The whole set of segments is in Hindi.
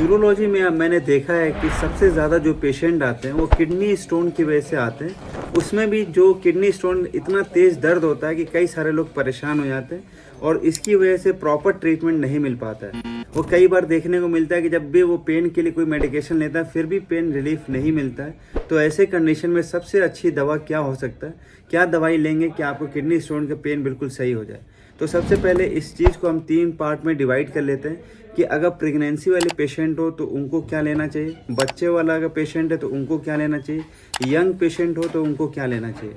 यूरोलॉजी में अब मैंने देखा है कि सबसे ज़्यादा जो पेशेंट आते हैं वो किडनी स्टोन की वजह से आते हैं। उसमें भी जो किडनी स्टोन इतना तेज़ दर्द होता है कि कई सारे लोग परेशान हो जाते हैं और इसकी वजह से प्रॉपर ट्रीटमेंट नहीं मिल पाता है। वो कई बार देखने को मिलता है कि जब भी वो पेन के लिए कोई मेडिकेशन लेता है फिर भी पेन रिलीफ नहीं मिलता है। तो ऐसे कंडीशन में सबसे अच्छी दवा क्या हो सकता है, क्या दवाई लेंगे कि आपको किडनी स्टोन का पेन बिल्कुल सही हो जाए। तो सबसे पहले इस चीज़ को हम 3 पार्ट में डिवाइड कर लेते हैं कि अगर प्रेगनेंसी वाले पेशेंट हो तो उनको क्या लेना चाहिए, बच्चे वाला अगर पेशेंट है तो उनको क्या लेना चाहिए, यंग पेशेंट हो तो उनको क्या लेना चाहिए।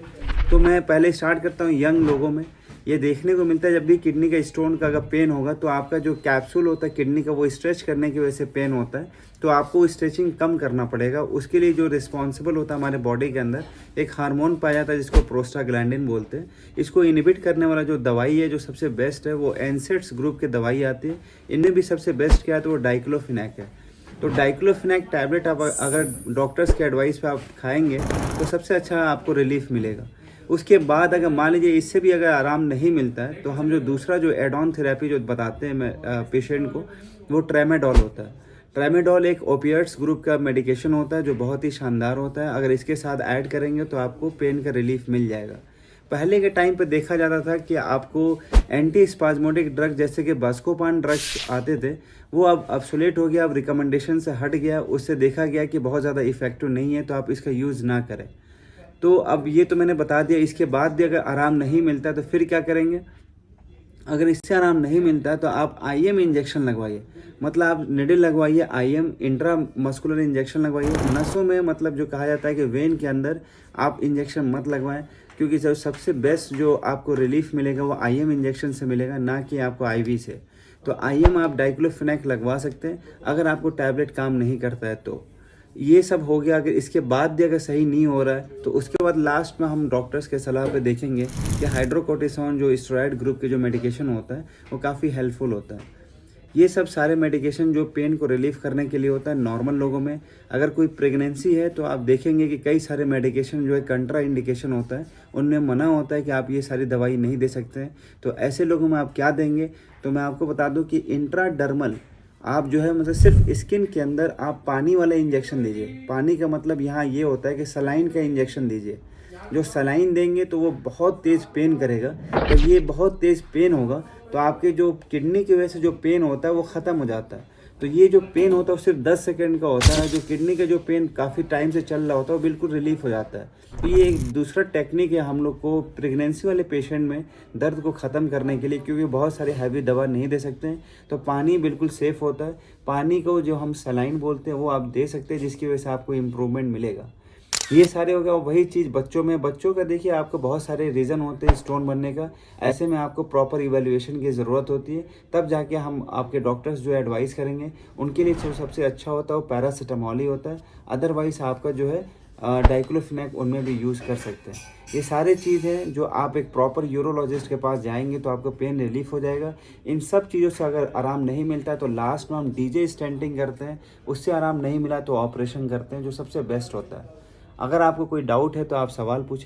तो मैं पहले स्टार्ट करता हूँ यंग लोगों में। ये देखने को मिलता है जब भी किडनी का स्टोन का अगर पेन होगा तो आपका जो कैप्सूल होता है किडनी का वो स्ट्रेच करने की वजह से पेन होता है। तो आपको स्ट्रेचिंग कम करना पड़ेगा। उसके लिए जो रिस्पॉन्सिबल होता है हमारे बॉडी के अंदर एक हार्मोन पाया जाता है जिसको प्रोस्टाग्लैंडिन बोलते हैं। इसको इनहिबिट करने वाला जो दवाई है जो सबसे बेस्ट है वो एनसेड्स ग्रुप की दवाई आती है। इनमें भी सबसे बेस्ट क्या है तो वो डाइक्लोफिनेक है। तो डाइक्लोफिनेक टैबलेट आप अगर डॉक्टर्स के एडवाइस पे आप खाएंगे तो सबसे अच्छा आपको रिलीफ मिलेगा। उसके बाद अगर मान लीजिए इससे भी अगर आराम नहीं मिलता है तो हम जो दूसरा जो एड ऑन थेरेपी जो बताते हैं पेशेंट को वो ट्रेमाडोल होता है। ट्रेमाडोल एक ओपिएट्स ग्रुप का मेडिकेशन होता है जो बहुत ही शानदार होता है। अगर इसके साथ ऐड करेंगे तो आपको पेन का रिलीफ मिल जाएगा। पहले के टाइम पे देखा जाता था कि आपको एंटी स्पाज्मोडिक ड्रग जैसे कि बस्कोपान ड्रग्स आते थे वो अब ऑब्सोलेट हो गया, अब रिकमेंडेशन से हट गया। उससे देखा गया कि बहुत ज़्यादा इफेक्टिव नहीं है तो आप इसका यूज़ ना करें। तो अब ये तो मैंने बता दिया। इसके बाद भी अगर आराम नहीं मिलता तो फिर क्या करेंगे। अगर इससे आराम नहीं मिलता तो आप आईएम इंजेक्शन लगवाइए, मतलब आप निडल लगवाइए, आईएम इंट्रा मस्कुलर इंजेक्शन लगवाइए नसों में। मतलब जो कहा जाता है कि वेन के अंदर आप इंजेक्शन मत लगवाएं, क्योंकि जो सबसे बेस्ट जो आपको रिलीफ मिलेगा वो आईएम इंजेक्शन से मिलेगा, ना कि आपको आईवी से। तो आईएम आप डाइक्लोफिनेक लगवा सकते हैं अगर आपको टैबलेट काम नहीं करता है तो। ये सब हो गया। अगर इसके बाद भी अगर सही नहीं हो रहा है तो उसके बाद लास्ट में हम डॉक्टर्स के सलाह पे देखेंगे कि हाइड्रोकोर्टिसोन जो स्टेरॉइड ग्रुप के जो मेडिकेशन होता है वो काफ़ी हेल्पफुल होता है। ये सब सारे मेडिकेशन जो पेन को रिलीफ करने के लिए होता है नॉर्मल लोगों में। अगर कोई प्रेगनेंसी है तो आप देखेंगे कि कई सारे मेडिकेशन जो है कंट्रा इंडिकेशन होता है, उनमें मना होता है कि आप ये सारी दवाई नहीं दे सकते हैं। तो ऐसे लोगों में आप क्या देंगे, तो मैं आपको बता दूं कि इंट्राडर्मल आप जो है मतलब सिर्फ स्किन के अंदर आप पानी वाला इंजेक्शन दीजिए। पानी का मतलब यहाँ ये होता है कि सलाइन का इंजेक्शन दीजिए। जो सलाइन देंगे तो वो बहुत तेज़ पेन करेगा। तो ये बहुत तेज़ पेन होगा तो आपके जो किडनी की वजह से जो पेन होता है वो ख़त्म हो जाता है। तो ये जो पेन होता है वो सिर्फ 10 सेकंड का होता है। जो किडनी का जो पेन काफ़ी टाइम से चल रहा होता है वो बिल्कुल रिलीफ हो जाता है। तो ये एक दूसरा टेक्निक है हम लोग को प्रेगनेंसी वाले पेशेंट में दर्द को ख़त्म करने के लिए, क्योंकि बहुत सारी हैवी दवा नहीं दे सकते हैं। तो पानी बिल्कुल सेफ़ होता है। पानी को जो हम सलाइन बोलते हैं वो आप दे सकते हैं, जिसकी वजह से आपको इम्प्रूवमेंट मिलेगा। ये सारे हो गया। वही चीज़ बच्चों में, बच्चों का देखिए आपको बहुत सारे रीज़न होते हैं स्टोन बनने का। ऐसे में आपको प्रॉपर इवैल्यूएशन की ज़रूरत होती है, तब जाके हम आपके डॉक्टर्स जो एडवाइस करेंगे। उनके लिए जो सबसे अच्छा होता है वो पैरासीटामॉल ही होता है। अदरवाइज़ आपका जो है डाइक्लोफिनेक उनमें भी यूज़ कर सकते हैं। ये सारे चीज़ हैं जो आप एक प्रॉपर यूरोलॉजिस्ट के पास जाएंगे तो आपको पेन रिलीफ हो जाएगा। इन सब चीज़ों से अगर आराम नहीं मिलता है तो लास्ट में हम डीजे स्टेंटिंग करते हैं। उससे आराम नहीं मिला तो ऑपरेशन करते हैं, जो सबसे बेस्ट होता है। अगर आपको कोई डाउट है तो आप सवाल पूछें।